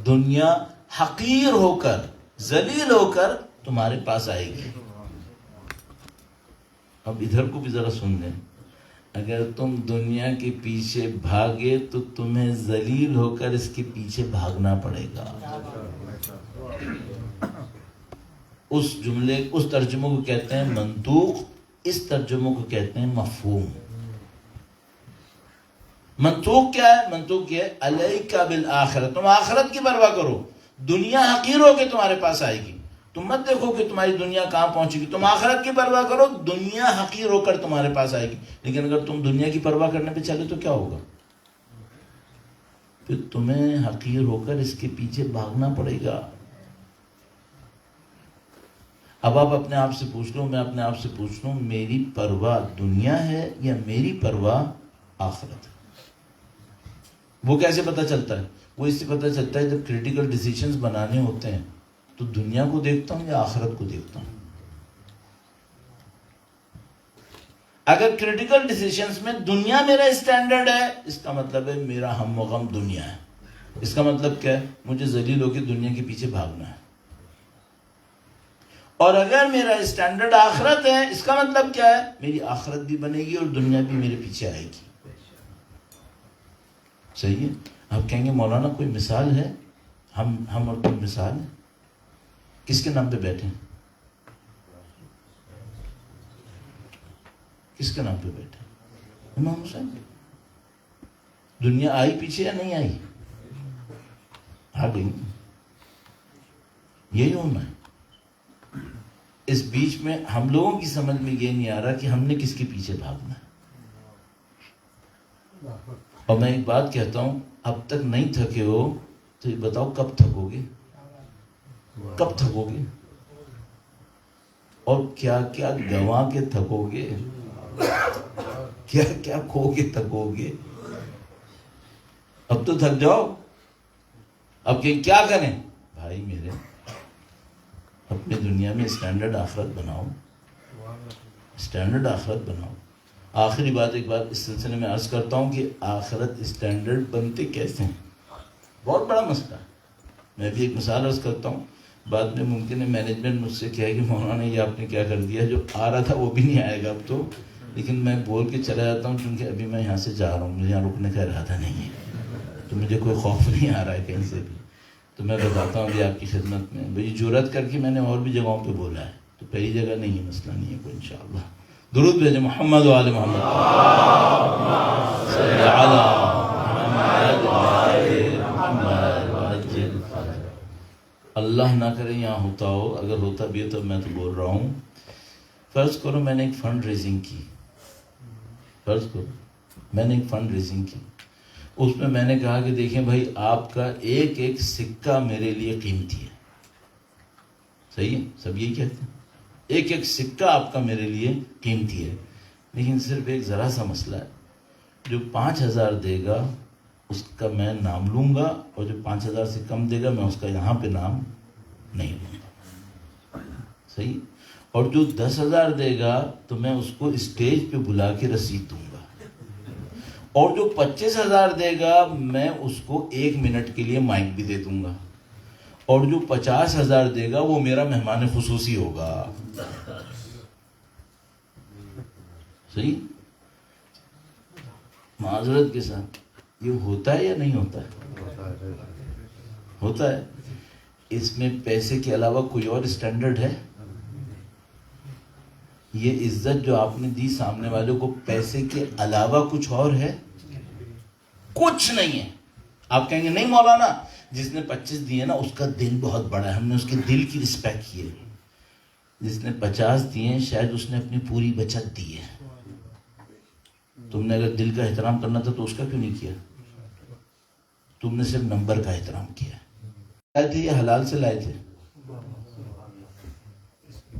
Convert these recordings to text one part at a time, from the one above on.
دنیا حقیر ہو کر ذلیل ہو کر تمہارے پاس آئے گی. اب ادھر کو بھی ذرا سن لیں. اگر تم دنیا کے پیچھے بھاگے تو تمہیں ذلیل ہو کر اس کے پیچھے بھاگنا پڑے گا. اس جملے اس ترجمے کو کہتے ہیں منطوق، اس ترجمے کو کہتے ہیں مفہوم. منطوق کیا ہے؟ منطوق یہ ہے علیک بالآخرہ، تم آخرت کی پرواہ کرو. دنیا حقیر ہو کے تمہارے پاس آئے گی، تم مت دیکھو کہ تمہاری دنیا کہاں پہنچے گی. تم آخرت کی پرواہ کرو، دنیا حقیر ہو کر تمہارے پاس آئے گی. لیکن اگر تم دنیا کی پرواہ کرنے پہ چلے تو کیا ہوگا؟ پھر تمہیں حقیر ہو کر اس کے پیچھے بھاگنا پڑے گا. اب آپ اپنے آپ سے پوچھ لو، میں اپنے آپ سے پوچھ لوں، میری پرواہ دنیا ہے یا میری پرواہ آخرت ہے؟ وہ کیسے پتہ چلتا ہے؟ وہ اس سے پتہ چلتا ہے جب کریٹیکل ڈیسیشنز بنانے ہوتے ہیں تو دنیا کو دیکھتا ہوں یا آخرت کو دیکھتا ہوں. اگر کریٹیکل ڈیسیشنز میں دنیا میرا اسٹینڈرڈ ہے، اس کا مطلب ہے میرا ہم و غم دنیا ہے. اس کا مطلب کیا ہے؟ مجھے ذلیل ہو کے دنیا کے پیچھے بھاگنا ہے. اور اگر میرا اسٹینڈرڈ آخرت ہے، اس کا مطلب کیا ہے؟ میری آخرت بھی بنے گی اور دنیا بھی میرے پیچھے آئے گی. صحیح ہے؟ آپ کہیں گے مولانا کوئی مثال ہے؟ ہم اور تم مثال ہیں. کس کے نام پہ بیٹھے ہیں؟ کس کے نام پہ بیٹھے ہیں؟ امام حسین. دنیا آئی پیچھے یا نہیں آئی؟ آ گئی. یہی ہونا ہے. اس بیچ میں ہم لوگوں کی سمجھ میں یہ نہیں آ رہا کہ ہم نے کس کے پیچھے بھاگنا ہے. اور میں ایک بات کہتا ہوں، اب تک نہیں تھکے ہو تو یہ بتاؤ کب تھکو گے؟ کب تھکو گے؟ اور کیا کیا گنوا کے تھکو گے؟ کیا کیا کھو کے تھکو گے؟ اب تو تھک جاؤ. اب کہ کیا کریں؟ بھائی میرے اپنی دنیا میں اسٹینڈرڈ آخرت بناؤ، اسٹینڈرڈ آخرت بناؤ. آخری بات ایک بات اس سلسلے میں عرض کرتا ہوں کہ آخرت اسٹینڈرڈ بنتے کیسے ہیں؟ بہت بڑا مسئلہ ہے. میں بھی ایک مثال عرض کرتا ہوں. بعد میں ممکن ہے مینجمنٹ مجھ سے کہے کہ مولانا یہ آپ نے کیا کر دیا، جو آ رہا تھا وہ بھی نہیں آئے گا اب تو. لیکن میں بول کے چلا جاتا ہوں کیونکہ ابھی میں یہاں سے جا رہا ہوں، مجھے یہاں رکنے کا ارادہ نہیں ہے، تو مجھے کوئی خوف نہیں آ رہا ہے کہیں سے بھی. تو میں بتاتا ہوں ابھی آپ کی خدمت میں. بھئی جرأت کر کے میں نے اور بھی جگہوں پہ بولا ہے، تو پہلی جگہ نہیں ہے، مسئلہ نہیں ہے کوئی. انشاءاللہ درود بھیجیں محمد و آل محمد. صلی علی محمد و آل محمد. اللہ نہ کرے یہاں ہوتا ہو، اگر ہوتا بھی ہے تو میں تو بول رہا ہوں. فرض کرو میں نے ایک فنڈ ریزنگ کی، فرض کرو میں نے ایک فنڈ ریزنگ کی. اس میں نے کہا کہ دیکھیں بھائی آپ کا ایک ایک سکہ میرے لیے قیمتی ہے. صحیح ہے؟ سب یہی کہتے ہیں ایک ایک سکہ آپ کا میرے لیے قیمتی ہے. لیکن صرف ایک ذرا سا مسئلہ ہے، جو 5,000 دے گا اس کا میں نام لوں گا، اور جو 5,000 سے کم دے گا میں اس کا یہاں پہ نام نہیں لوں گا. صحیح. اور جو 10,000 دے گا تو میں اس کو اسٹیج پہ بلا کے رسید دوں گا، اور جو 25,000 دے گا میں اس کو 1 منٹ کے لیے مائک بھی دے دوں گا، اور جو 50,000 دے گا وہ میرا مہمان خصوصی ہوگا. صحیح. معذرت کے ساتھ یہ ہوتا ہے یا نہیں ہوتا ہے؟ ہوتا ہے. اس میں پیسے کے علاوہ کوئی اور اسٹینڈرڈ ہے؟ یہ عزت جو آپ نے دی سامنے والے کو، پیسے کے علاوہ کچھ اور ہے؟ کچھ نہیں ہے. آپ کہیں گے نہیں مولانا جس نے 25 دیے نا اس کا دل بہت بڑا ہے، ہم نے اس کے دل کی رسپیکٹ کی ہے. جس نے 50 دیے شاید اس نے اپنی پوری بچت دی ہے. تم نے اگر دل کا احترام کرنا تھا تو اس کا کیوں نہیں کیا؟ تم نے صرف نمبر کا احترام کیا. لائے تھے یہ حلال سے لائے تھے؟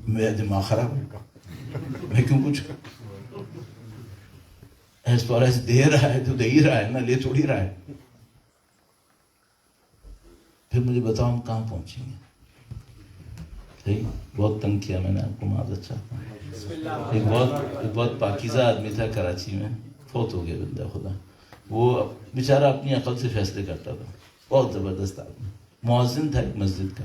میرا دماغ خراب ہے، میں کیوں پوچھوں؟ ایس فار ایس دے رہا ہے تو دے ہی رہا ہے نا، لے تھوڑی رہا ہے. پھر مجھے بتاؤ ہم کہاں پہنچیں گے؟ صحیح. بہت تنگ کیا میں نے آپ کو، معذرت چاہتا ہوں. ایک بہت پاکیزہ آدمی تھا کراچی میں، فوت ہو گیا بندہ خدا. وہ بیچارہ اپنی عقل سے فیصلے کرتا تھا، بہت زبردست آدمی. مؤذن تھا ایک مسجد کا،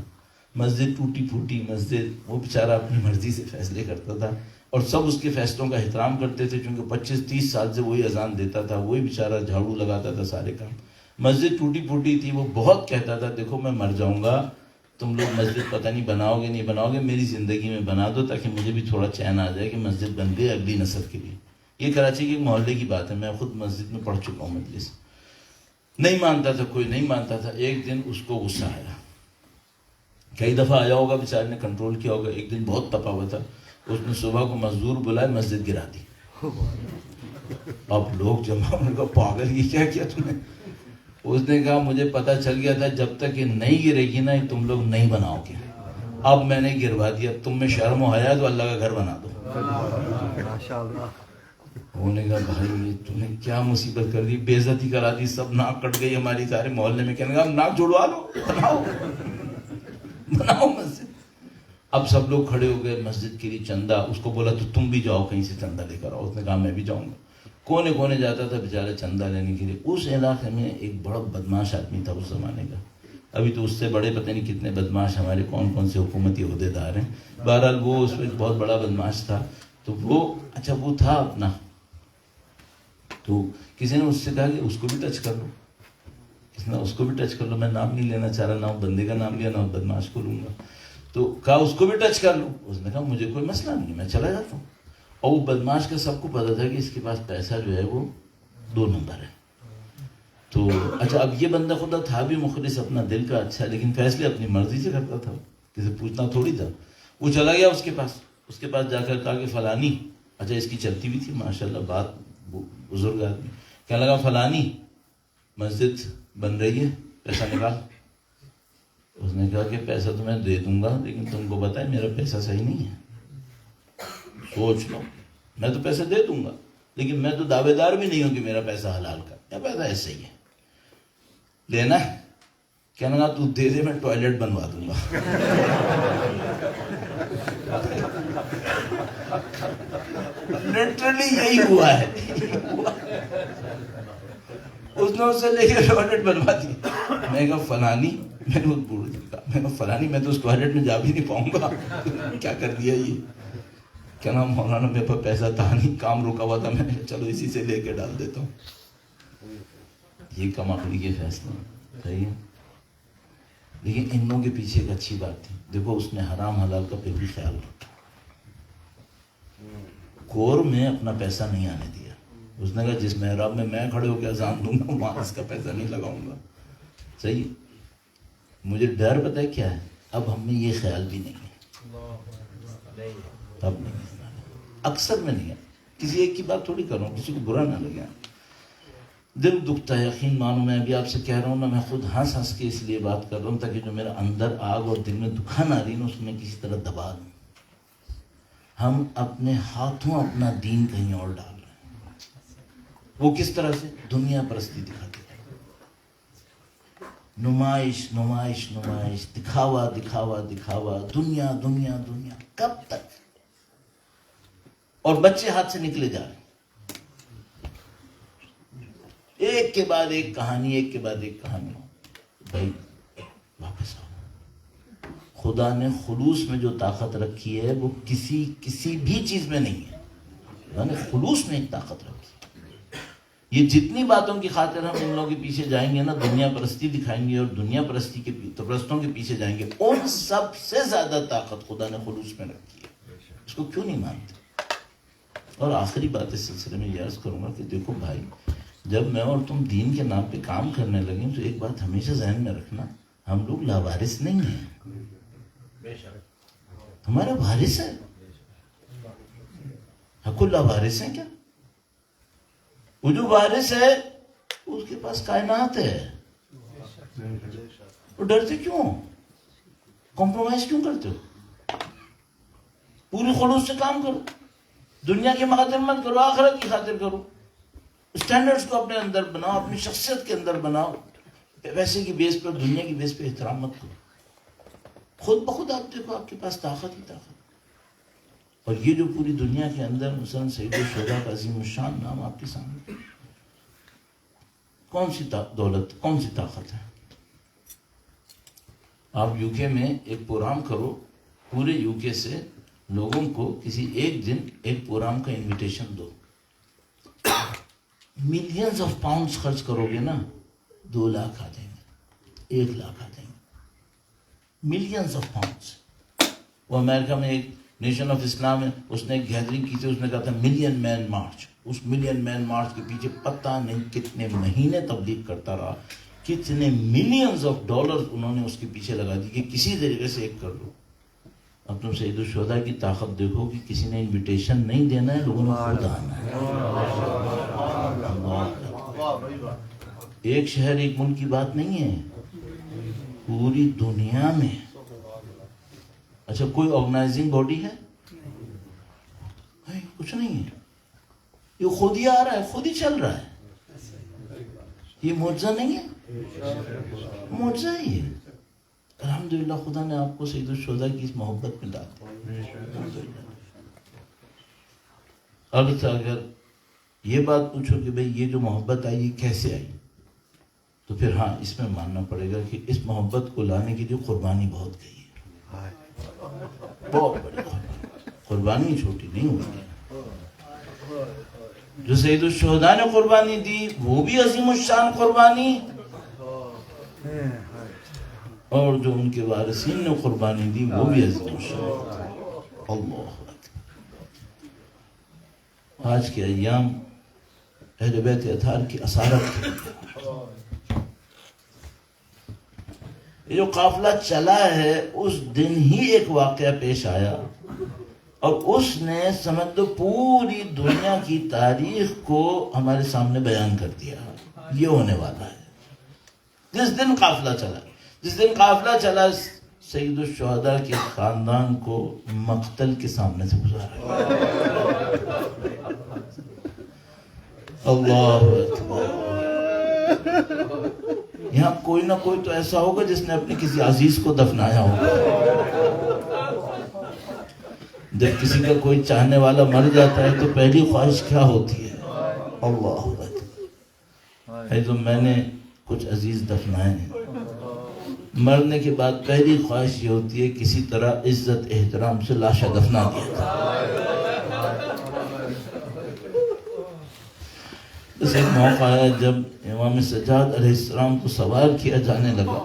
مسجد ٹوٹی پھوٹی مسجد، وہ بیچارہ اپنی مرضی سے فیصلے کرتا تھا اور سب اس کے فیصلوں کا احترام کرتے تھے، چونکہ 25-30 سال سے وہی اذان دیتا تھا، وہی بیچارہ جھاڑو لگاتا تھا، سارے کام۔ مسجد ٹوٹی پھوٹی تھی، وہ بہت کہتا تھا دیکھو میں مر جاؤں گا، تم لوگ مسجد پتہ نہیں بناؤ گے نہیں بناؤ گے، میری زندگی میں بنا دو تاکہ مجھے بھی تھوڑا چین آ جائے کہ مسجد بن گئی اگلی نسل کے لیے۔ یہ کراچی کے ایک محلے کی بات ہے، میں خود مسجد میں پڑھ چکا ہوں مجلس۔ نہیں مانتا تھا، کوئی نہیں مانتا تھا۔ ایک دن اس کو غصہ آیا، کئی دفعہ آیا ہوگا، بیچارے نے کنٹرول کیا ہوگا، ایک دن بہت تپا ہوا تھا، اس نے صبح کو مزدور بلائے، مسجد گرا دی۔ اب لوگ جمع ہونے کا، پاگل یہ کیا کیا تم نے؟ اس نے کہا مجھے پتہ چل گیا تھا جب تک یہ نہیں گرے گی نا تم لوگ نہیں بناؤ گے، اب میں نے گروا دیا، تم میں شرم و حیا تو اللہ کا گھر بنا دو۔ انہوں نے کہا بھائی یہ تم نے کیا مصیبت کر دی، بے عزتی کرا دی، سب ناک کٹ گئی ہماری سارے محلے میں۔ کہنے لگا ناک جڑوا لو، بناؤ مسجد۔ اب سب لوگ کھڑے ہو گئے مسجد کے لیے چندہ، اس کو بولا تو تم بھی جاؤ کہیں سے چندہ لے کر آؤ، اس نے کہا میں بھی جاؤں گا۔ کونے کونے جاتا تھا بیچارہ چندہ لینے کے لیے۔ اس علاقے میں ایک بڑا بدماش آدمی تھا اس زمانے کا، ابھی تو اس سے بڑے پتہ نہیں کتنے بدماش ہمارے کون کون سے حکومتی عہدے دار ہیں، بہرحال وہ اس میں بہت بڑا بدماش تھا۔ تو وہ اچھا وہ تھا اپنا، تو کسی نے اس سے کہا کہ اس کو بھی ٹچ کر لو، کس نے اس کو بھی ٹچ کر لو، میں نام نہیں لینا چاہ رہا، نہ بندے کا نام لیا نہ بدماش کو لوں گا، تو کہا اس کو بھی ٹچ کر لو۔ اس نے کہا مجھے کوئی مسئلہ نہیں، میں چلا جاتا ہوں۔ اور وہ بدماش کا سب کو پتا تھا کہ اس کے پاس پیسہ جو ہے وہ 2 نمبر ہے۔ تو اچھا اب یہ بندہ خدا تھا بھی مخلص، اپنا دل کا اچھا، لیکن فیصلے اپنی مرضی سے کرتا تھا، کسی پوچھنا تھوڑی تھا۔ وہ چلا گیا اس کے پاس جا کر کہا کہ فلانی، اچھا اس کی چلتی بھی تھی ماشاءاللہ بات، بزرگ آدمی، کہنے لگا فلانی مسجد بن رہی ہے، پیسہ نکال۔ اس نے کہا کہ پیسہ تو میں دے دوں گا لیکن تم کو پتہ ہے میرا پیسہ صحیح نہیں ہے، سوچ لو، میں تو پیسہ دے دوں گا لیکن میں تو دعوے دار بھی نہیں ہوں کہ میرا پیسہ حلال کا، یا پیسہ ایسے ہی ہے، لینا ہے؟ کہنے لگا تو دے دے، میں ٹوائلٹ بنوا دوں گا۔ لٹرلی یہی ہوا ہے، اس نے اس سے لے کے ٹوائلٹ بنوا دی۔ میں کہا فلانی، میں نے بول دیا، میں کہا فلانی میں تو اس ٹوائلٹ میں جا بھی نہیں پاؤں گا، کیا کر دیا یہ؟ کہنا مولانا میرے پاس پیسہ تھا نہیں، کام رکا ہوا تھا، میں نے چلو اسی سے لے کے ڈال دیتا ہوں۔ یہ کم عقلی کے فیصلے صحیح ہے، لیکن ان لوگوں کے پیچھے ایک اچھی بات تھی، دیکھو اس نے حرام حلال کا پھر بھی خیال رکھا، کور میں اپنا پیسہ نہیں آنے دیا۔ اس نے کہا جس محراب میں میں کھڑے ہو کے اذان دوں گا وہاں اس کا پیسہ نہیں لگاؤں گا، صحیح۔ مجھے ڈر پتہ ہے کیا ہے، اب ہم میں یہ خیال بھی نہیں ہے، اب نہیں ہے، اکثر میں نہیں ہے، کسی ایک کی بات تھوڑی کر رہا ہوں، کسی کو برا نہ لگے، دل دکھتا ہے، یقین مانو میں ابھی آپ سے کہہ رہا ہوں نا، میں خود ہنس ہنس کے اس لیے بات کر رہا ہوں تاکہ جو میرا اندر آگ اور دل میں دکھان آ رہی نا اس میں کسی طرح دبا دوں۔ ہم اپنے ہاتھوں اپنا دین کہیں اور ڈال رہے ہیں، وہ کس طرح سے؟ دنیا پرستی دکھاتے ہیں، نمائش نمائش نمائش، دکھاوا دکھاوا دکھاوا، دنیا دنیا دنیا، کب تک؟ اور بچے ہاتھ سے نکلے جا رہے ہیں، ایک کے بعد ایک کہانی، ایک کے بعد ایک کہانی۔ بھائی واپس آؤ، خدا نے خلوص میں جو طاقت رکھی ہے وہ کسی بھی چیز میں نہیں ہے، خدا نے خلوص میں ایک طاقت رکھی ہے۔ یہ جتنی باتوں کی خاطر ہم ان لوگوں کے پیچھے جائیں گے نا، دنیا پرستی دکھائیں گے اور دنیا پرستوں کے پیچھے جائیں گے، ان سب سے زیادہ طاقت خدا نے خلوص میں رکھی ہے، اس کو کیوں نہیں مانتے؟ اور آخری بات اس سلسلے میں یہ عرض کروں گا کہ دیکھو بھائی، جب میں اور تم دین کے نام پہ کام کرنے لگیں تو ایک بات ہمیشہ ذہن میں رکھنا، ہم لوگ لاوارث نہیں ہیں، ہمارا وارث ہے، ہم کو لاوارث ہیں کیا؟ وہ جو وارث ہے اس کے پاس کائنات ہے، وہ ڈرتے کیوں؟ کمپرومائز کیوں کرتے ہو؟ پوری خلوص سے کام کرو، دنیا کی خاطر مت کرو، آخرت کی خاطر کرو، اسٹینڈرڈز کو اپنے اندر بناؤ، اپنی شخصیت کے اندر بناؤ، پیسے کی بیس پر، دنیا کی بیس پہ احترام مت کرو، خود بخود آپ دیکھو آپ کے پاس طاقت ہی طاقت۔ اور یہ جو پوری دنیا کے اندر مثلا سید الشہداء کا عظیم الشان نام آپ کے سامنے، کون سی دولت، کون سی طاقت ہے؟ آپ یو کے میں ایک پروگرام کرو، پورے یو کے سے لوگوں کو کسی ایک دن ایک پروگرام کا انویٹیشن دو، ملینز آف پاؤنڈز خرچ کرو گے نا، 2 لاکھ آ جائیں گے، 1 لاکھ آ جائیں گے، ملینز آف پاؤنڈز۔ وہ امریکہ میں ایک نیشن آف اسلام ہے، اس نے ایک گیدرنگ کی تھی، اس نے کہا تھا ملین مین مارچ۔ اس ملین مین مارچ کے پیچھے پتہ نہیں کتنے مہینے تبلیغ کرتا رہا، کتنے ملینز آف ڈالرز انہوں نے اس کے پیچھے لگا دی کہ کسی طریقے سے ایک کر لو۔ اب تم سید الشہداء کی طاقت دیکھو کہ کسی نے انویٹیشن نہیں دینا ہے، لوگوں نے خود آنا ہے۔ ایک شہر ایک ملک کی بات نہیں ہے، پوری دنیا میں۔ اچھا کوئی آرگنائزنگ باڈی ہے؟ کچھ نہیں ہے، یہ خود ہی آ رہا ہے، خود ہی چل رہا ہے۔ یہ معجزہ نہیں ہے، معجزہ ہی ہے۔ الحمدللہ خدا نے آپ کو سید الشہداء کی اس محبت میں ڈال دیا۔ اب اگر یہ بات پوچھو کہ بھئی یہ جو محبت آئی یہ کیسے آئی، تو پھر ہاں اس میں ماننا پڑے گا کہ اس محبت کو لانے کے لیے قربانی بہت گئی ہے، بہت بڑی قربانی، چھوٹی نہیں ہوئی ہے۔ جو سید الشہداء نے قربانی دی وہ بھی عظیم الشان قربانی، اور جو ان کے وارثین نے قربانی دی وہ بھی عظیم الشان۔ اللہ آج کے ایام اہل بیت اطہار کی اسارت، یہ جو قافلہ چلا ہے اس دن ہی ایک واقعہ پیش آیا، اور اس نے سمجھ دو پوری دنیا کی تاریخ کو ہمارے سامنے بیان کر دیا۔ یہ ہونے والا ہے جس دن قافلہ چلا، جس دن قافلہ چلا سید الشہداء کے خاندان کو مقتل کے سامنے سے گزارا۔ اللہ اکبر۔ یہاں کوئی نہ کوئی تو ایسا ہوگا جس نے اپنے کسی عزیز کو دفنایا ہوگا۔ جب کسی کا کوئی چاہنے والا مر جاتا ہے تو پہلی خواہش کیا ہوتی ہے؟ اللہ اکبر۔ ہے تو میں نے کچھ عزیز دفنائے ہیں، مرنے کے بعد پہلی خواہش یہ ہوتی ہے کسی طرح عزت احترام سے لاشا دفنا دیا جائے۔ اس ایک موقع آیا جب امام سجاد علیہ السلام کو سوار کیا جانے لگا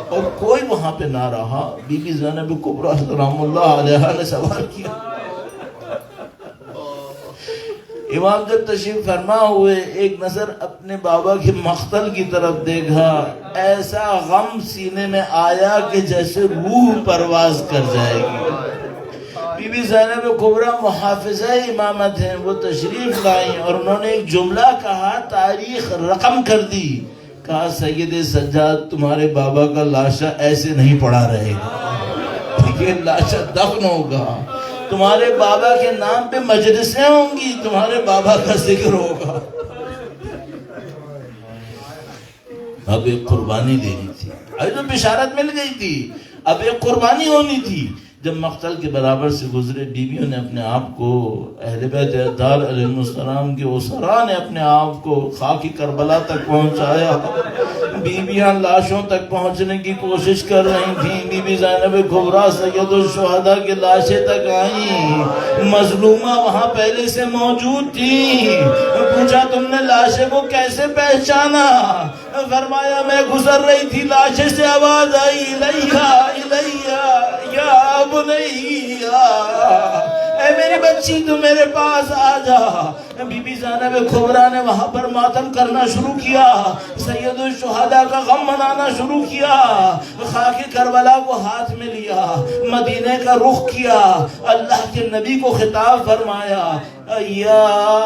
اور کوئی وہاں پہ نہ رہا، بی بی زینب کبریٰ سلام اللہ علیہا نے سوار کیا۔ امام جب تشریف فرما ہوئے ایک نظر اپنے بابا کے مقتل کی طرف دیکھا، ایسا غم سینے میں آیا کہ جیسے روح پرواز کر جائے گی۔ بی بی زینب کبریٰ محافظہ امامت ہیں، وہ تشریف لائیں اور انہوں نے ایک جملہ کہا، تاریخ رقم کر دی، کہا سید سجاد تمہارے بابا کا لاشا ایسے نہیں پڑا رہے گا، یہ لاشا دفن ہوگا، تمہارے بابا کے نام پہ مجلسیں ہوں گی، تمہارے بابا کا ذکر ہوگا۔ اب ایک قربانی دینی تھی، ابھی تو بشارت مل گئی تھی، اب ایک قربانی ہونی تھی۔ جب مقتل کے برابر سے گزرے، بیویوں نے اپنے آپ کو، اہل بیت اطہار علیہ السلام کے اسراء نے اپنے آپ کو خاک کربلا تک پہنچایا۔ بیویاں لاشوں تک پہنچنے کی کوشش کر رہی تھیں۔ بی بی زینب کبریٰ سید الشہداء کے لاشیں تک آئیں، مظلومہ وہاں پہلے سے موجود تھی۔ پوچھا تم نے لاشیں کو کیسے پہچانا؟ فرمایا میں گزر رہی تھی، لاشیں سے آواز آئی، الیہ الیہ یا بنیا، اے میری بچی تو میرے پاس آ جا۔ بی بی زینب کبریٰ نے وہاں پر ماتم کرنا شروع کیا، سید الشہداء کا غم منانا شروع کیا، خاک کربلا کو ہاتھ میں لیا، مدینے کا رخ کیا، اللہ کے نبی کو خطاب فرمایا، یا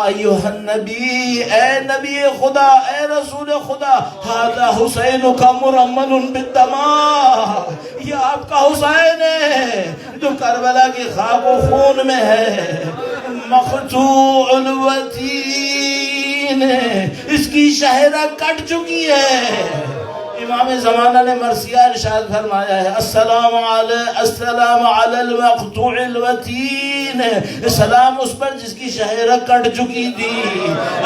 ایوہ النبی، اے نبی خدا، اے رسول خدا، ھذا حسین کا مرمل بالدماء، یہ آپ کا حسین ہے جو کربلا کی خاک و خون میں ہے، مقطوع الوتین، اس کی شہرہ کٹ چکی ہے۔ امام زمانہ نے مرثیہ ارشاد فرمایا ہے السلام علی المقطوع الوتین، سلام اس پر جس کی شہرہ کٹ چکی تھی،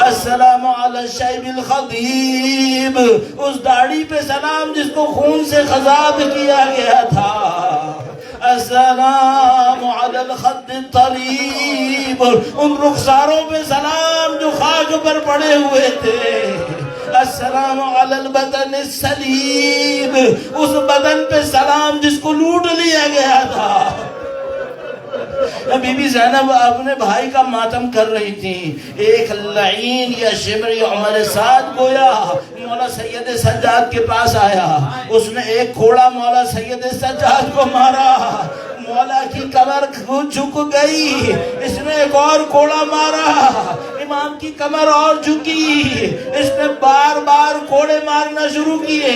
السلام علی الشیب الخضیب، اس داڑھی پہ سلام جس کو خون سے خضاب کیا گیا تھا، السلام علی الخد الطریب، ان رخساروں پہ سلام جو خاک پر پڑے ہوئے تھے، السلام علی البدن السلیم، اس بدن پہ سلام جس کو لوٹ لیا گیا تھا۔ بی بی زینب اپنے بھائی کا ماتم کر رہی تھی، ایک لعین یا شمری عمر سعد گویا مولا سید سجاد کے پاس آیا، اس نے ایک کھوڑا مولا سید سجاد کو مارا، مولا کی کمر جھک گئی، اس نے ایک اور کوڑا مارا، امام کی کمر اور جھکی، اس نے بار بار کوڑے مارنا شروع کیے۔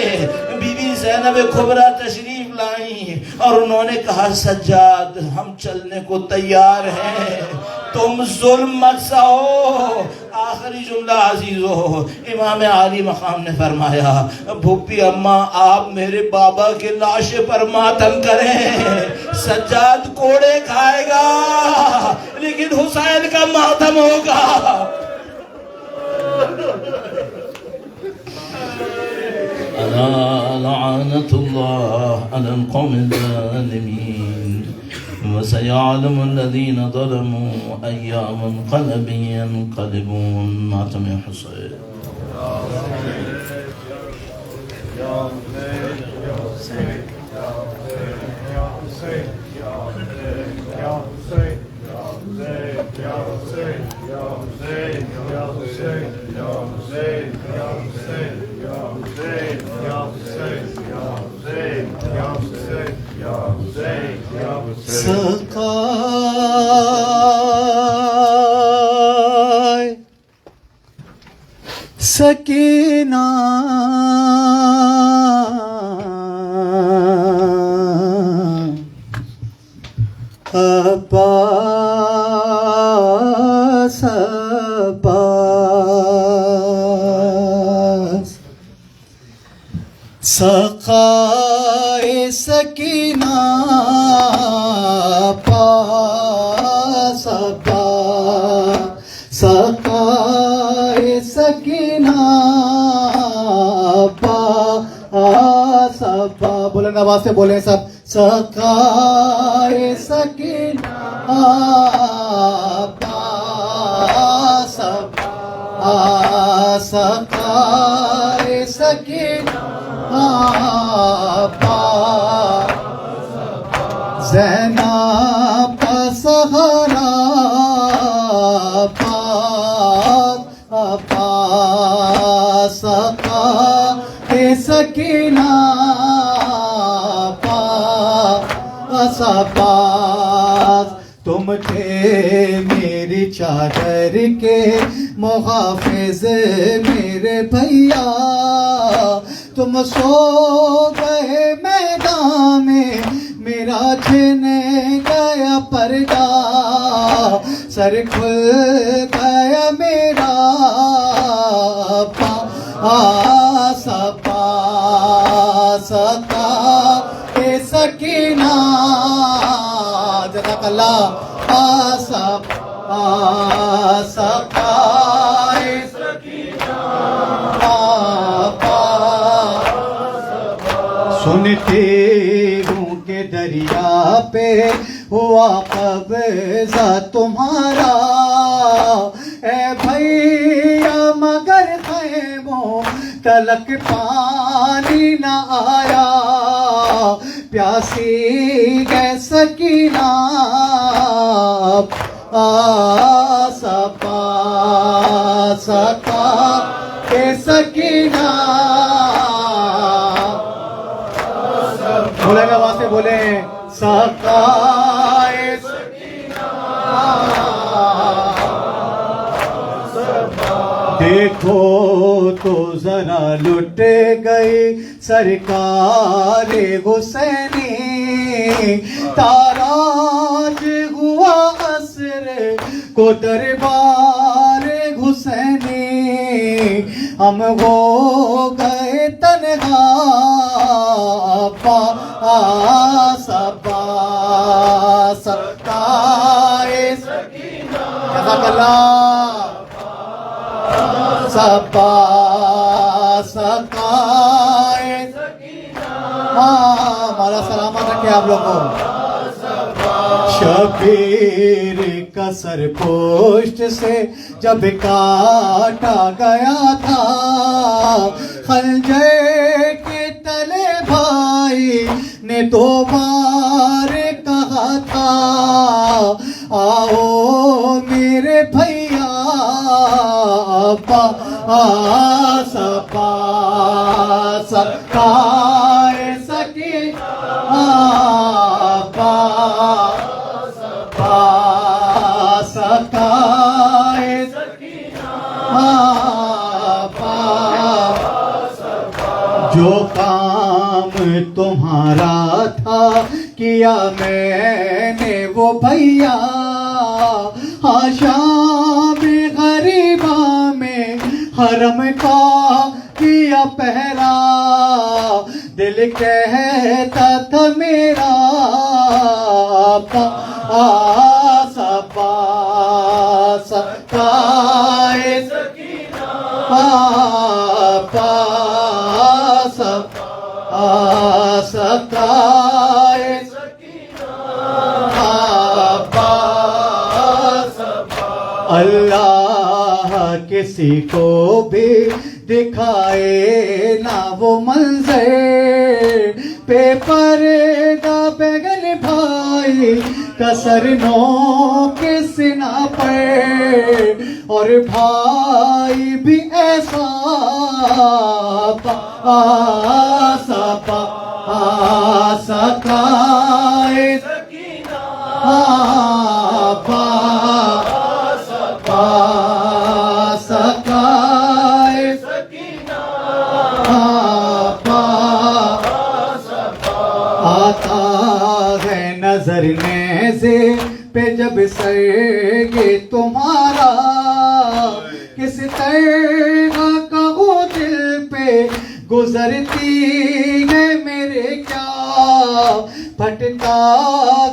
بی بی زینب کبریٰ تشریف لائیں اور انہوں نے کہا سجاد ہم چلنے کو تیار ہیں، تم ظلم مت سہو۔ آخری جملہ عزیزو، امام عالی مقام نے فرمایا بھوپی اماں آپ میرے بابا کے لاشے پر ماتم کریں، سجاد کوڑے کھائے گا لیکن حسین کا ماتم ہوگا۔ ألا لعنة الله على القوم الظالمين وسيعلم الذين ظلموا أي منقلب ينقلبون۔ ماتم حسین۔ سقائے سکینہ عباس عباس، سقائے سکینہ عباس عباس، سقائے سکینہ عباس عباس، بلند آواز سے بولیں سب، سقائے سکینہ عباس عباس، سقائے سکینہ عباس، زینب سہارا عباس عباس، سقائے سکینہ عباس عباس، تم تھے میری چادر کے محافظ میرے بھیا، تم سو گئے میدان میں میرا چھنے گیا پردہ، سر کھل گیا میرا عباس عباس، سقائے سکینہ جزاک اللہ عباس عباس، سقائے سکینہ عباس، سنتے ہوں کہ دریا پہ ہوا قبضہ تمہارا، اے بھیا مگر خیموں تلک پانی نہ آیا، پیاسی گئے سکینہ عباس عباس، سقائے سکینہ، بولیں گا آواز سے بولیں، سقائے سکینہ، دیکھو تو ذرا لٹ گئی سرکار حسینی، تاراج ہوا عصر کو دربار حسینی، ہم ہو گئے تنہا سکائے جزاک اللہ سبا سکائے مولا سلامت رکھے آپ لوگوں کو شبیر کا سر پشت سے جب کاٹا گیا تھا خنجر کے تلے بھائی نے دو بار کہا تھا آؤ میرے بھیا پاس پاس سکائے سکینہ پاس پاس سکائے سکینہ پاس جو کام تمہارا تھا کیا میں نے وہ بھیا ہاں شام غریبہ میں حرم کا کیا پہلا دل کہتا تھا میرا پاس پاس سکائے سکینہ پاس پاس سکائے اللہ کسی کو بھی دکھائے نہ وہ منظر پیپر دا بیگن بھائی کسر نو کے سینہ پر اور بھائی بھی ایسا پاس پاس سکائے سکینہ پاس پاس سکائے سکینہ پاس آتا ہے نظر نیزے پہ جب سر یہ تمہارا کس طرح کا وہ دل پہ گزرتی ہے میرے کیا پھٹتا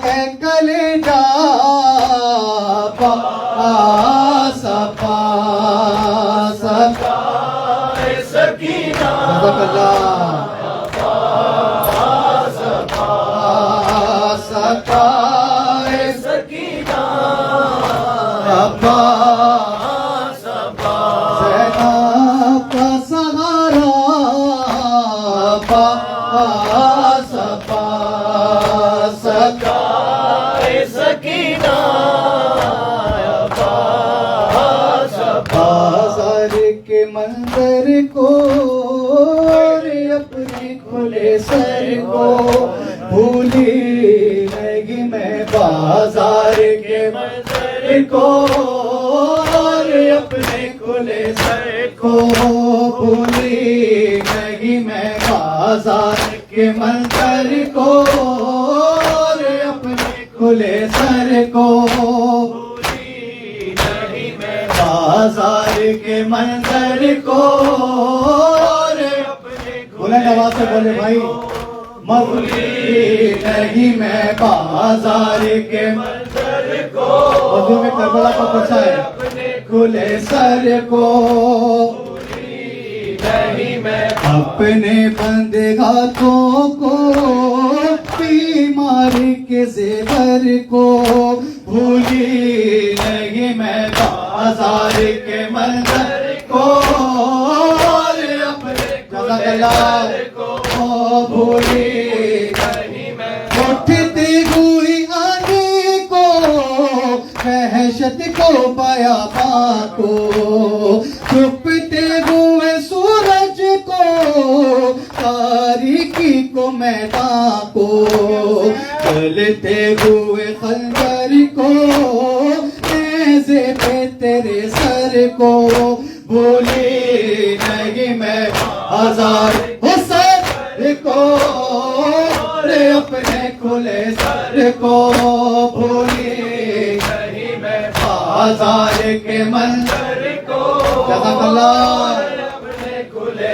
ہے کلیجہ پاس پاس سکائے سکینہ پاس پاس سکائے سکینہ پاس پاس زینب کا سہارا پاس پاس سکائے سکینہ بازار کے منظر کو اور اپنے کھلے سر کو بھولی نہیں میں بازار کے منظر کو اور اپنے کھلے سر کو بھولی نہیں میں بازار کے منظر کو اور اپنے کھلے سر کو بازار کے منظر کو بلند آواز سے بولے بھائی مغلی نہیں میں بازار کے منظر کو اردو میں کربلا کا پرچہ ہے کھلے سر کو نہیں میں اپنے بندے ہاتھوں کو بیماری کے زیور کو بھولی نہیں میں بازار کے منظر کو اور اپنے جزاک کو بھولی نہیں میں اٹھتی ہوئی آنے کو وحشت کو بیاباں کو چھپتے ہوئے سورج کو تاریکی کو میدان کو چلتے ہوئے خنجر کو نیزے پہ تیرے سر کو بھولی نہیں میں آزار ہو سر کو اپنے کھلے سر کو بھولی نہیں میں بازار کے منظر کو جزاک اللہ اپنے کھلے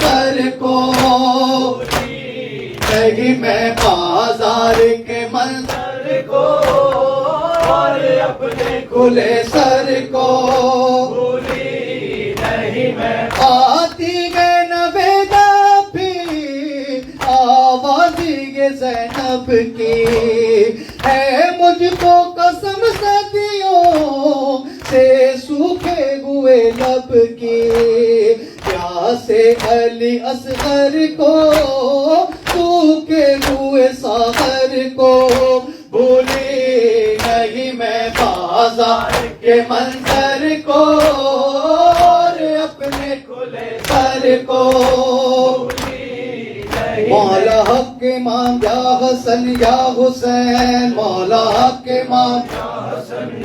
سر کو نہیں میں بازار کے منظر کو اور اپنے کھلے سر کو بھولی نہیں میں آتی گئے نویدا بھی آوازی گے زینب کی ہے مجھ کو قسم صدیوں سے سوکھے ہوئے لب کی پیاسے علی اصغر کو سوکھے ہوئے ساغر کو بھولی نہیں میں بازار کے منظر کو اور اپنے کھلے سر کو مولا حق امام یا حسن یا حسین مولا حق امام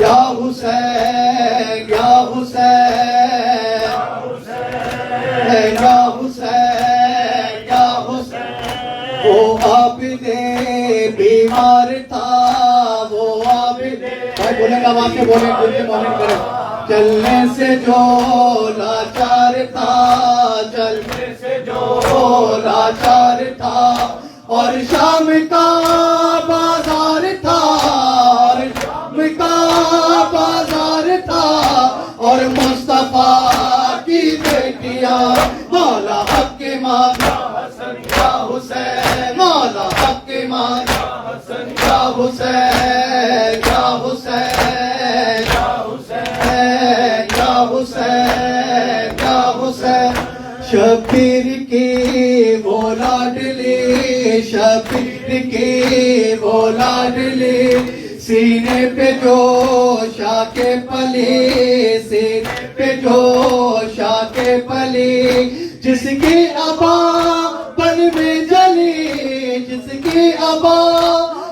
یا حسین یا حسین یا حسین یا حسین وہ عابد بیمار تھا وہ عابد بھائی بولیں گا آواز سے بولیں بولیں مولن کریں چلنے سے جو لاچار تھا چلنے سے جو لاچار تھا اور شام کا بازار تھا اور شام کا بازار تھا اور مصطفیٰ کی بیٹیاں مولا حق امام یا حسن یا حسین مولا حق امام یا حسن یا حسین یا حسین یا حسین یا حسین یا حسین شبیر کی وہ لاڈلی شبیر کی وہ لاڈلی سینے پہ جو شاکے پلی سینے پہ جو شاکے پلی جس کی ابا بن میں جلی جس کی ابا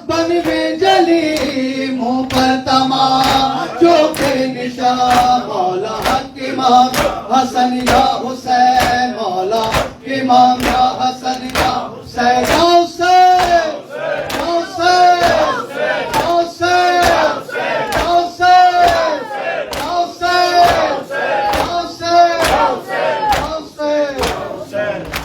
بن میں جلی منہ پر تماچوں کے نشان مولا حق امام حسن یا حسین مولا حق امام یا حسن یا حسین یا حسین یا حسین یا حسین یا حسین یا حسین